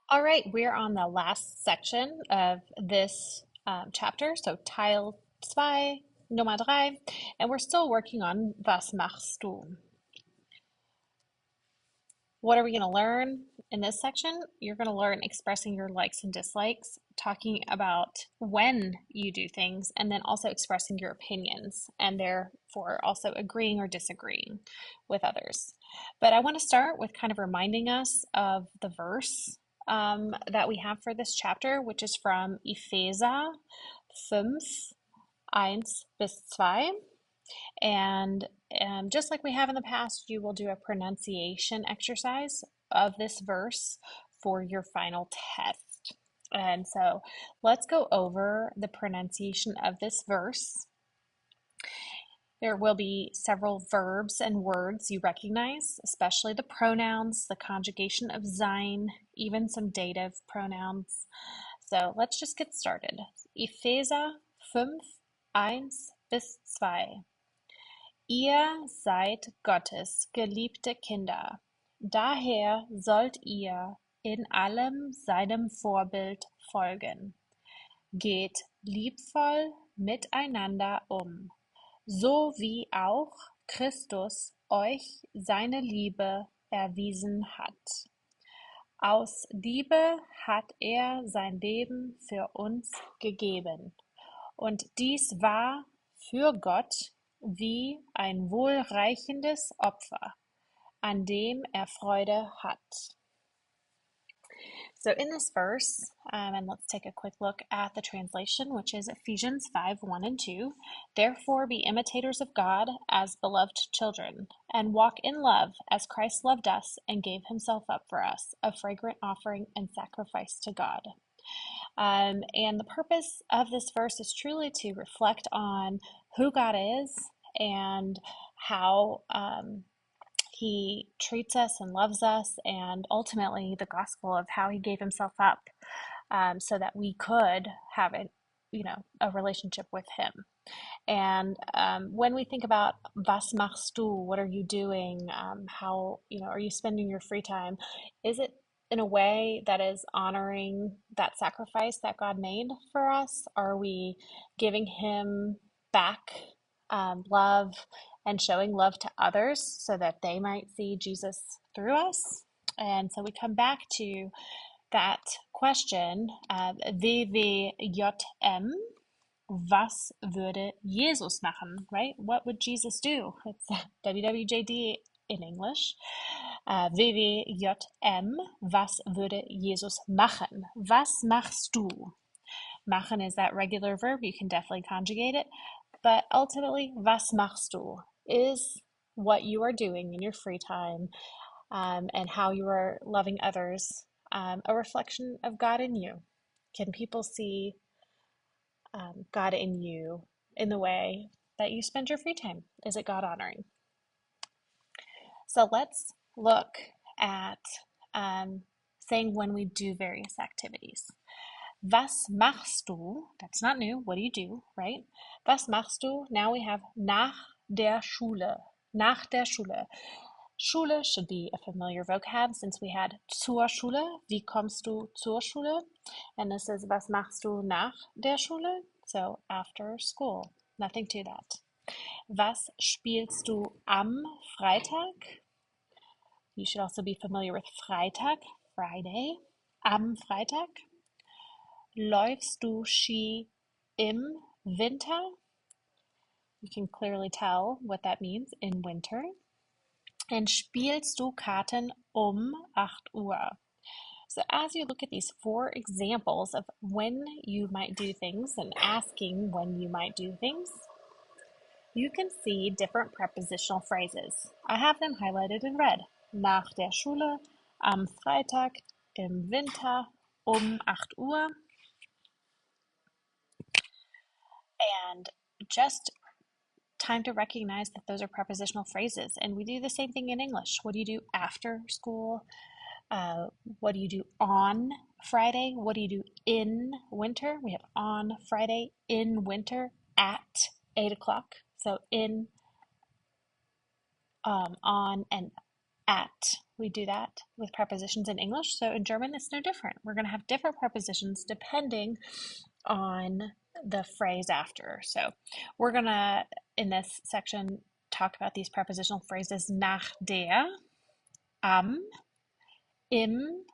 All right, we're on the last section of this chapter, so Teil 2.3, and we're still working on Was machst du? What are we going to learn in this section? You're going to learn expressing your likes and dislikes, talking about when you do things, and then also expressing your opinions, and therefore also agreeing or disagreeing with others. But I want to start with kind of reminding us of the verse that we have for this chapter, which is from Epheser 5, 1 bis 2. And just like we have in the past, you will do a pronunciation exercise of this verse for your final test. And so let's go over the pronunciation of this verse. There will be several verbs and words you recognize, especially the pronouns, the conjugation of sein, even some dative pronouns. So let's just get started. Epheser 5, 1 bis 2. Ihr seid Gottes geliebte Kinder, daher sollt ihr in allem seinem Vorbild folgen. Geht liebvoll miteinander um, so wie auch Christus euch seine Liebe erwiesen hat. Aus Liebe hat er sein Leben für uns gegeben. Und dies war für Gott wie ein wohlreichendes Opfer, an dem er Freude hat. So in this verse, and let's take a quick look at the translation, which is Ephesians 5, 1 and 2. Therefore be imitators of God as beloved children, and walk in love as Christ loved us and gave himself up for us, a fragrant offering and sacrifice to God. And the purpose of this verse is truly to reflect on who God is and how he treats us and loves us, and ultimately the gospel of how he gave himself up so that we could have a relationship with him. And when we think about was machst du, what are you doing? How are you spending your free time? Is it in a way that is honoring that sacrifice that God made for us? Are we giving him back love and showing love to others so that they might see Jesus through us? And so we come back to that question, WWJM, was würde Jesus machen, right? What would Jesus do? It's WWJD in English. WWJM, was würde Jesus machen? Was machst du? Machen is that regular verb. You can definitely conjugate it. But ultimately, was machst du is what you are doing in your free time and how you are loving others, a reflection of God in you. Can people see God in you in the way that you spend your free time? Is it God honoring? So let's look at saying when we do various activities. Was machst du? That's not new. What do you do, right? Was machst du? Now we have nach der Schule. Nach der Schule. Schule should be a familiar vocab since we had zur Schule. Wie kommst du zur Schule? And this is was machst du nach der Schule? So after school. Nothing to that. Was spielst du am Freitag? You should also be familiar with Freitag, Friday. Am Freitag. Läufst du Ski im Winter? You can clearly tell what that means in winter. And spielst du Karten 8 Uhr? So as you look at these 4 examples of when you might do things and asking when you might do things, you can see different prepositional phrases. I have them highlighted in red. Nach der Schule, am Freitag, im Winter, 8 Uhr. And just time to recognize that those are prepositional phrases. And we do the same thing in English. What do you do after school? What do you do on Friday? What do you do in winter? We have on Friday, in winter, at 8 o'clock. So in, on, and at we do that with prepositions in English. So in German, it's no different. We're going to have different prepositions depending on the phrase after. So we're going to, in this section, talk about these prepositional phrases nach der, am, im,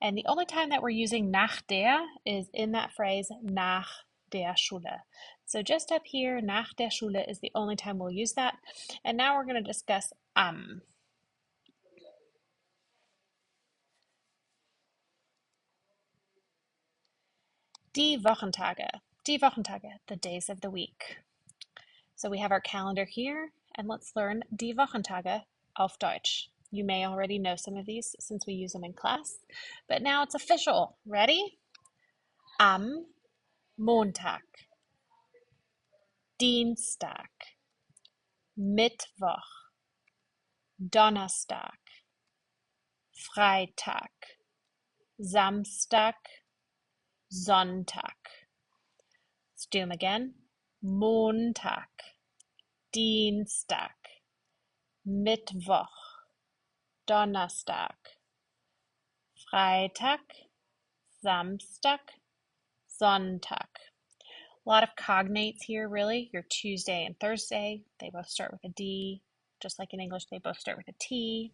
And the only time that we're using nach der is in that phrase nach der Schule. So just up here, nach der Schule is the only time we'll use that. And now we're going to discuss am. Die Wochentage. Die Wochentage, the days of the week. So we have our calendar here, and let's learn die Wochentage auf Deutsch. You may already know some of these since we use them in class, but now it's official. Ready? Am Montag, Dienstag, Mittwoch, Donnerstag, Freitag, Samstag, Sonntag. Let's do them again. Montag, Dienstag, Mittwoch, Donnerstag, Freitag, Samstag, Sonntag. A lot of cognates here, really. Your Tuesday and Thursday, they both start with a D. Just like in English, they both start with a T.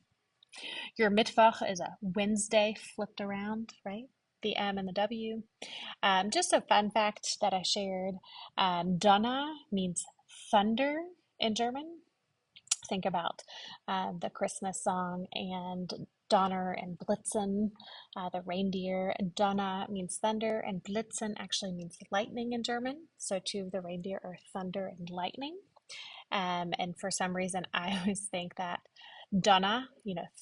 Your Mittwoch is a Wednesday flipped around, right? The M and the W. Just a fun fact that I shared. Donner means thunder in German. Think about the Christmas song and Donner and Blitzen, the reindeer. Donner means thunder, and Blitzen actually means lightning in German. So two of the reindeer are thunder and lightning. And for some reason, I always think that Donner,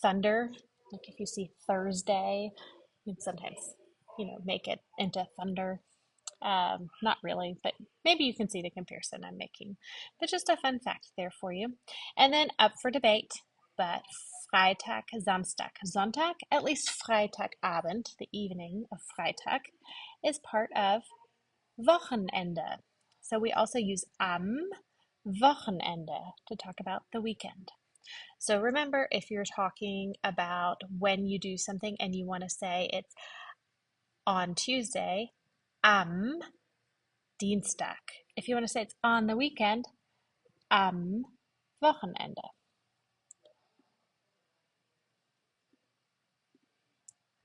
thunder, like if you see Thursday, you can sometimes, make it into thunder. Not really, but maybe you can see the comparison I'm making. But just a fun fact there for you. And then up for debate, but Freitag, Samstag, Sonntag, at least Freitagabend, the evening of Freitag, is part of Wochenende. So we also use am Wochenende to talk about the weekend. So remember, if you're talking about when you do something and you want to say it's on Tuesday, am Dienstag. If you want to say it's on the weekend, am Wochenende.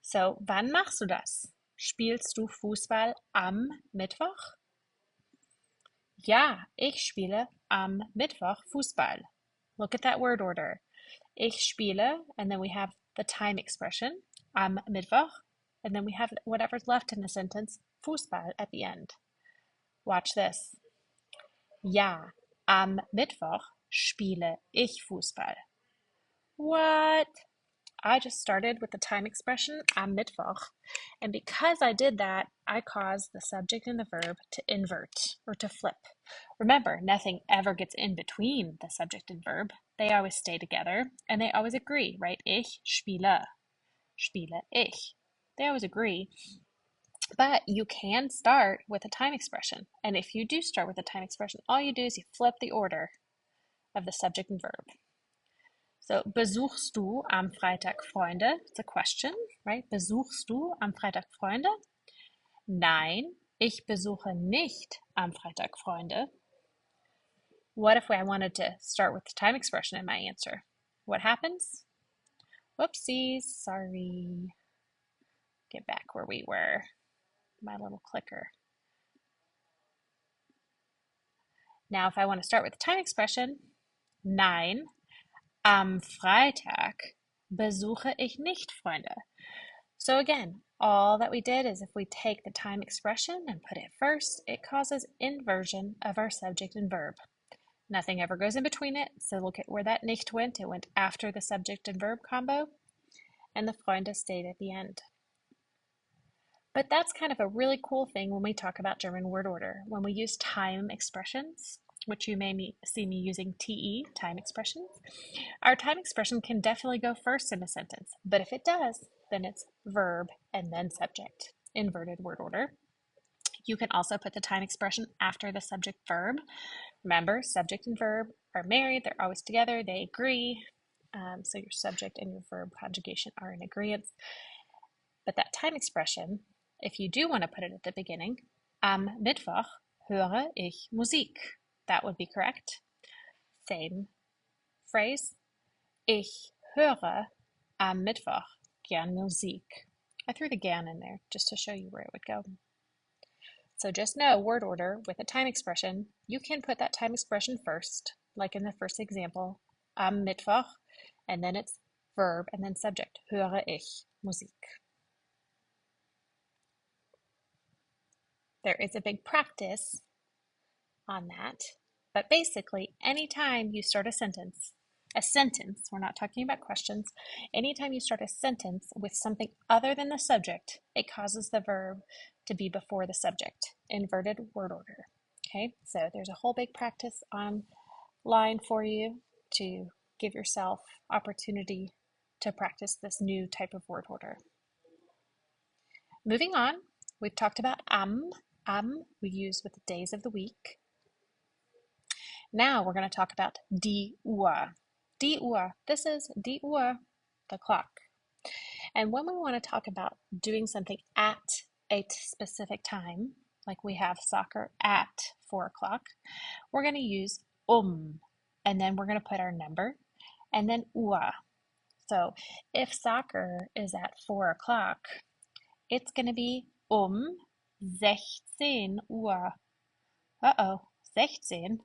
So, wann machst du das? Spielst du Fußball am Mittwoch? Ja, ich spiele am Mittwoch Fußball. Look at that word order. Ich spiele, and then we have the time expression, am Mittwoch, and then we have whatever's left in the sentence, Fußball at the end. Watch this. Ja, am Mittwoch spiele ich Fußball. What? I just started with the time expression am Mittwoch, and because I did that, I caused the subject and the verb to invert or to flip. Remember, nothing ever gets in between the subject and verb. They always stay together, and they always agree, right? Ich spiele, spiele ich. They always agree. But you can start with a time expression, and if you do start with a time expression, all you do is you flip the order of the subject and verb. So, besuchst du am Freitag Freunde? It's a question, right? Besuchst du am Freitag Freunde? Nein, ich besuche nicht am Freitag Freunde. What if I wanted to start with the time expression in my answer? What happens? Whoopsies, sorry. Get back where we were. My little clicker. Now, if I want to start with the time expression, nein, am Freitag besuche ich nicht Freunde. So again, all that we did is if we take the time expression and put it first, it causes inversion of our subject and verb. Nothing ever goes in between it, so look at where that nicht went. It went after the subject and verb combo, and the Freunde stayed at the end. But that's kind of a really cool thing when we talk about German word order. When we use time expressions, which you may see me using TE, time expressions, our time expression can definitely go first in a sentence. But if it does, then it's verb and then subject, inverted word order. You can also put the time expression after the subject verb. Remember, subject and verb are married, they're always together, they agree. So your subject and your verb conjugation are in agreement. But that time expression, if you do want to put it at the beginning, am Mittwoch höre ich Musik. That would be correct. Same phrase. Ich höre am Mittwoch gern Musik. I threw the gern in there just to show you where it would go. So just know word order with a time expression, you can put that time expression first, like in the first example, am Mittwoch, and then it's verb and then subject, höre ich Musik. There is a big practice on that, but basically, anytime you start a sentence, we're not talking about questions, anytime you start a sentence with something other than the subject, it causes the verb to be before the subject, inverted word order. Okay, so there's a whole big practice online for you to give yourself opportunity to practice this new type of word order. Moving on, we've talked about am. Am we use with the days of the week. Now we're going to talk about die Uhr. Die Uhr. This is die Uhr, the clock. And when we want to talk about doing something at a specific time, like we have soccer at 4 o'clock, we're going to use and then we're going to put our number, and then Uhr. So if soccer is at 4 o'clock, it's going to be 16 Uhr. Uh-oh, 16.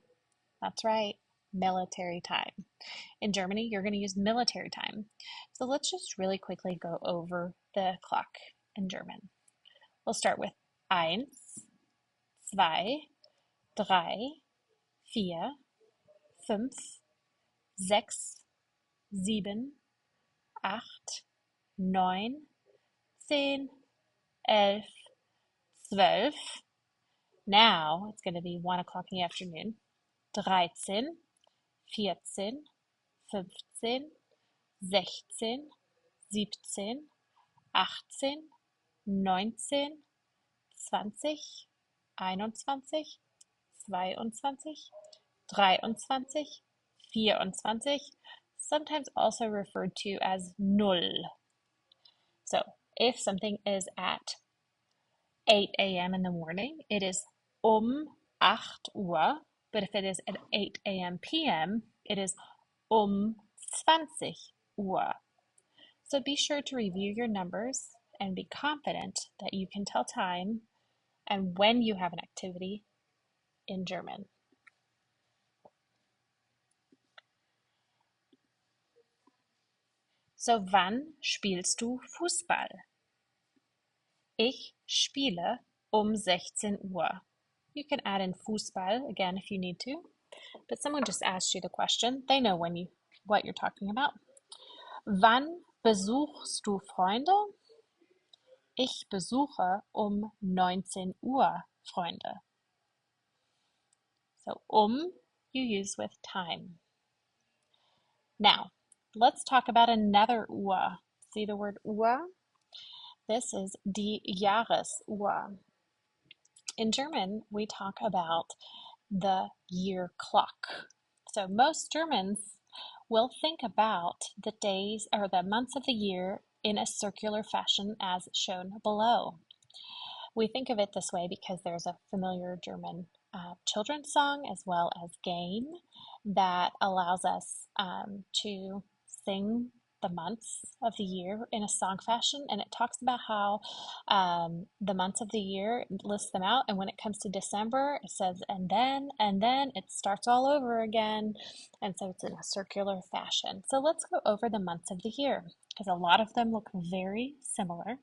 That's right, military time. In Germany, you're going to use military time. So let's just really quickly go over the clock in German. We'll start with 1, 2, 3, 4, 5, 6, 7, 8, 9, 10, 11, 12. Now it's going to be 1 o'clock in the afternoon. 13, 14, 15, 16, 17, 18, 19, 20, 21, 22, 23, 24, sometimes also referred to as null. So if something is at 8 a.m. in the morning, it is 8 Uhr. But if it is at 8 a.m. p.m., it is 20 Uhr. So be sure to review your numbers and be confident that you can tell time and when you have an activity in German. So, wann spielst du Fußball? Ich spiele 16 Uhr. You can add in Fußball again if you need to, but someone just asked you the question. They know what you're talking about. Wann besuchst du Freunde? Ich besuche 19 Uhr Freunde. So you use with time. Now, let's talk about another Uhr. See the word Uhr? This is die Jahresuhr. In German, we talk about the year clock. So most Germans will think about the days or the months of the year in a circular fashion as shown below. We think of it this way because there's a familiar German children's song as well as game that allows us to sing the months of the year in a song fashion, and it talks about how the months of the year, lists them out, and when it comes to December, it says and then it starts all over again, and so it's in a circular fashion. So let's go over the months of the year because a lot of them look very similar.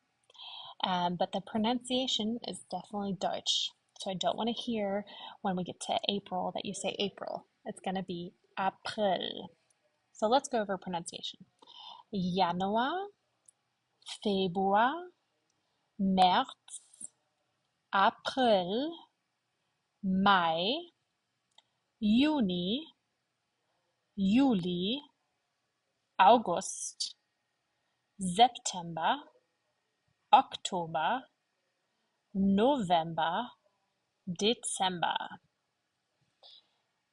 But the pronunciation is definitely Deutsch. So I don't want to hear when we get to April that you say April. It's going to be April. So let's go over pronunciation. Januar, Februar, März, April, Mai, Juni, Juli, August, September, Oktober, November, December.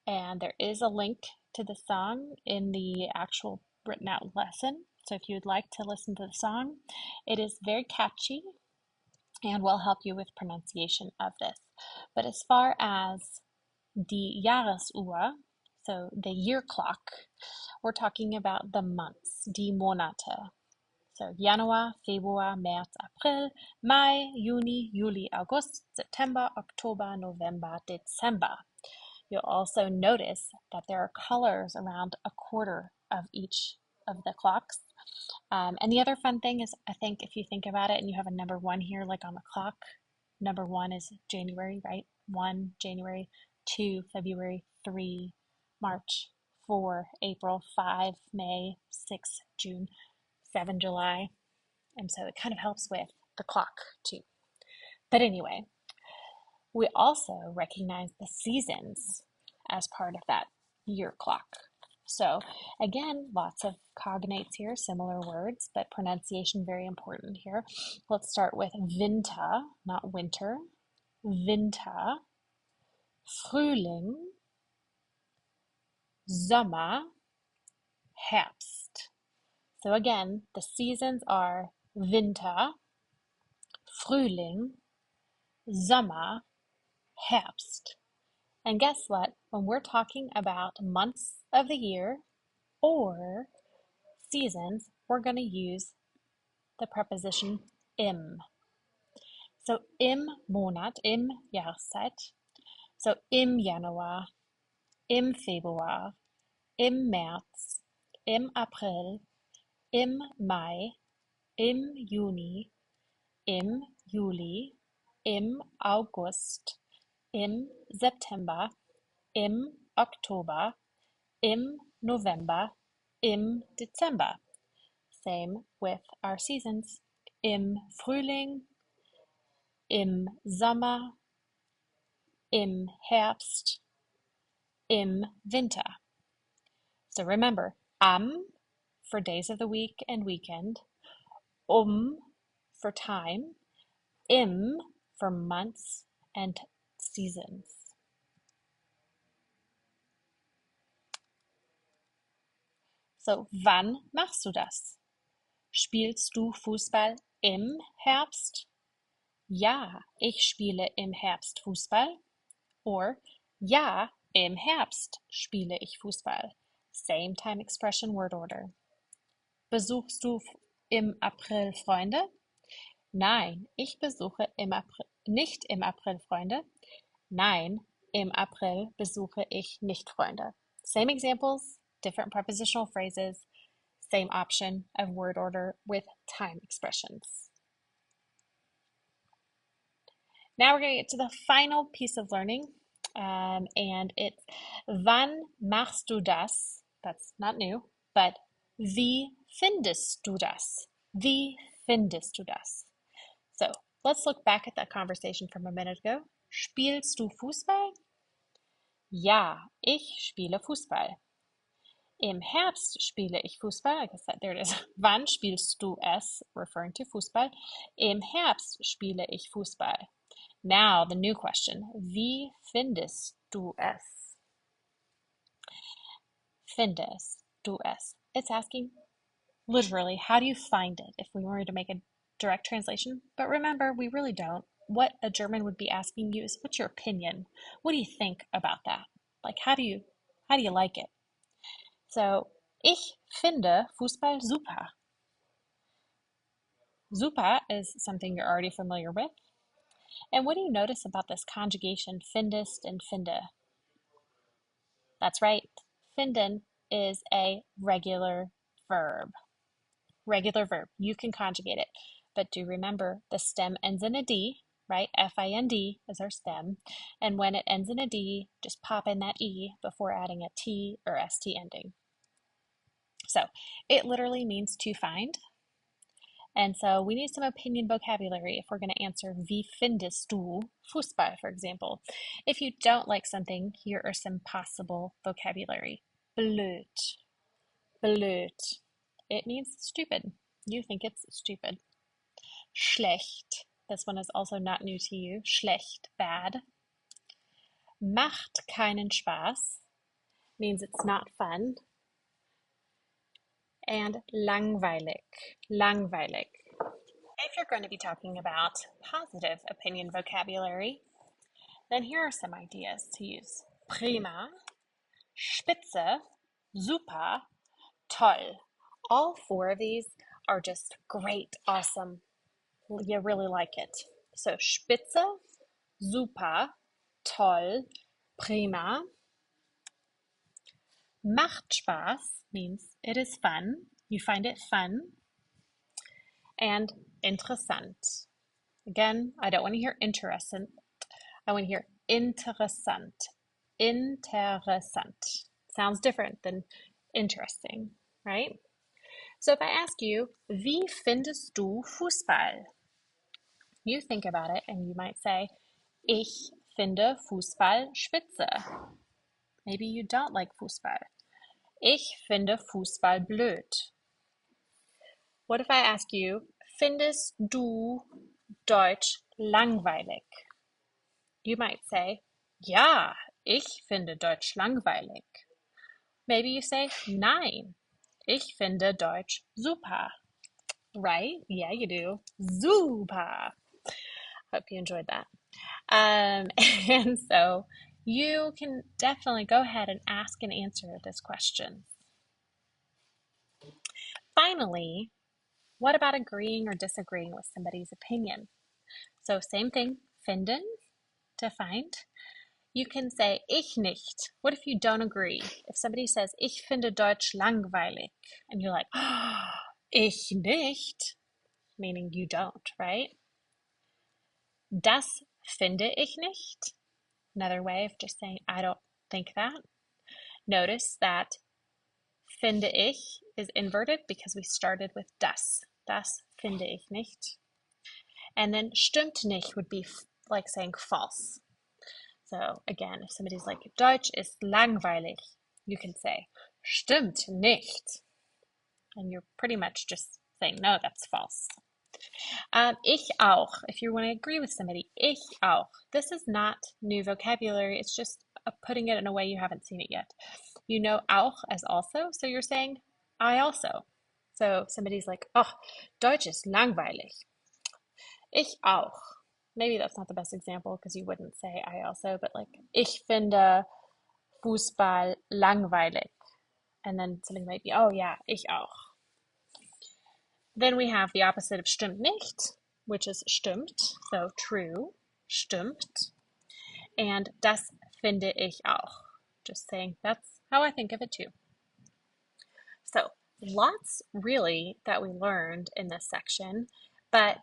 And there is a link to the song in the actual written out lesson. So if you would like to listen to the song, it is very catchy and will help you with pronunciation of this. But as far as die Jahresuhr, so the year clock, we're talking about the months, die Monate. So Januar, Februar, März, April, Mai, Juni, Juli, August, September, October, November, December. You'll also notice that there are colors around a quarter of each of the clocks. And the other fun thing is, I think if you think about it and you have a number one here, like on the clock, number one is January, right? 1 January, 2 February, 3 March, 4 April, 5 May, 6 June, 7 July. And so it kind of helps with the clock too. But anyway, we also recognize the seasons as part of that year clock. So again, lots of cognates here, similar words, but pronunciation very important here. Let's start with Winter, not winter. Winter, Frühling, Sommer, Herbst. So again, the seasons are Winter, Frühling, Sommer, Herbst. And guess what? When we're talking about months of the year or seasons, we're going to use the preposition im. So im Monat, im Jahreszeit. So im Januar, im Februar, im März, im April, im Mai, im Juni, im Juli, im August, im September, im Oktober, im November, im Dezember. Same with our seasons. Im Frühling, im Sommer, im Herbst, im Winter. So remember, am for days of the week and weekend, for time, im for months and seasons. So, wann machst du das? Spielst du Fußball im Herbst? Ja, ich spiele im Herbst Fußball. Or, ja, im Herbst spiele ich Fußball. Same time expression word order. Besuchst du im April Freunde? Nein, ich besuche nicht im April Freunde. Nein, im April besuche ich nicht Freunde. Same examples, different prepositional phrases, same option of word order with time expressions. Now we're going to get to the final piece of learning, and it's wann machst du das? That's not new, but wie findest du das? Wie findest du das? So let's look back at that conversation from a minute ago. Spielst du Fußball? Ja, ich spiele Fußball. Im Herbst spiele ich Fußball. Like I said, there it is. Wann spielst du es? Referring to Fußball. Im Herbst spiele ich Fußball. Now, the new question. Wie findest du es? Findest du es? It's asking literally, how do you find it if we were to make a direct translation? But remember, we really don't. What a German would be asking you is, what's your opinion? What do you think about that? Like, how do you like it? So, ich finde Fußball super. Super is something you're already familiar with. And what do you notice about this conjugation, findest and finde? That's right. Finden is a regular verb. Regular verb. You can conjugate it. But do remember the stem ends in a D, right? F-I-N-D is our stem. And when it ends in a D, just pop in that E before adding a T or ST ending. So it literally means to find. And so we need some opinion vocabulary if we're going to answer wie findest du Fußball, for example. If you don't like something, here are some possible vocabulary. Blöd. Blöd. It means stupid. You think it's stupid. Schlecht. This one is also not new to you. Schlecht, bad. Macht keinen Spaß means it's not fun. and langweilig. Langweilig. If you're going to be talking about positive opinion vocabulary, then here are some ideas to use. Prima, spitze, super, toll. All four of these are just great, awesome. You really like it. So spitze, super, toll, prima. Macht Spaß means it is fun. You find it fun. And interessant. Again, I don't want to hear interessant. I want to hear interessant. Interessant. Sounds different than interesting, right? So if I ask you, wie findest du Fußball? You think about it and you might say, ich finde Fußball spitze. Maybe you don't like Fußball. Ich finde Fußball blöd. What if I ask you, findest du Deutsch langweilig? You might say, ja, ich finde Deutsch langweilig. Maybe you say, nein, ich finde Deutsch super. Right? Yeah, you do. Super. Hope you enjoyed that. And so you can definitely go ahead and ask and answer this question. Finally, what about agreeing or disagreeing with somebody's opinion? So same thing, finden, to find. You can say ich nicht. What if you don't agree? If somebody says ich finde Deutsch langweilig, and you're like, oh, ich nicht, meaning you don't, right? Das finde ich nicht. Another way of just saying I don't think that. Notice that finde ich is inverted because we started with das. Das finde ich nicht. And then stimmt nicht would be like saying false. So again, if somebody's like, Deutsch ist langweilig, you can say, stimmt nicht. And you're pretty much just saying, no, that's false. Ich auch, if you want to agree with somebody, ich auch. This is not new vocabulary, it's just putting it in a way you haven't seen it yet. You know auch as also, so you're saying, I also. So somebody's like, oh, Deutsch ist langweilig. Ich auch. Maybe that's not the best example because you wouldn't say I also, but like, ich finde Fußball langweilig. And then somebody might be, oh yeah, ich auch. Then we have the opposite of stimmt nicht, which is stimmt, so true, stimmt. And das finde ich auch. Just saying that's how I think of it too. So lots really that we learned in this section, but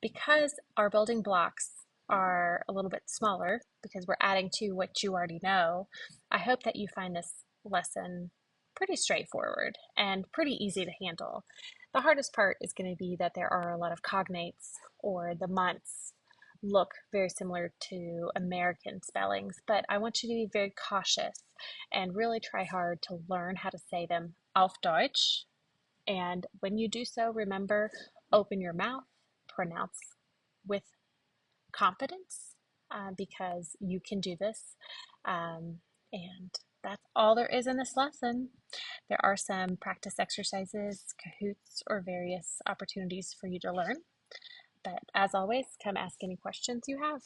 because our building blocks are a little bit smaller because we're adding to what you already know, I hope that you find this lesson pretty straightforward and pretty easy to handle. The hardest part is going to be that there are a lot of cognates, or the months look very similar to American spellings, but I want you to be very cautious and really try hard to learn how to say them auf Deutsch. And when you do so, remember, open your mouth, pronounce with confidence, because you can do this. And that's all there is in this lesson. There are some practice exercises, Kahoots, or various opportunities for you to learn. But as always, come ask any questions you have.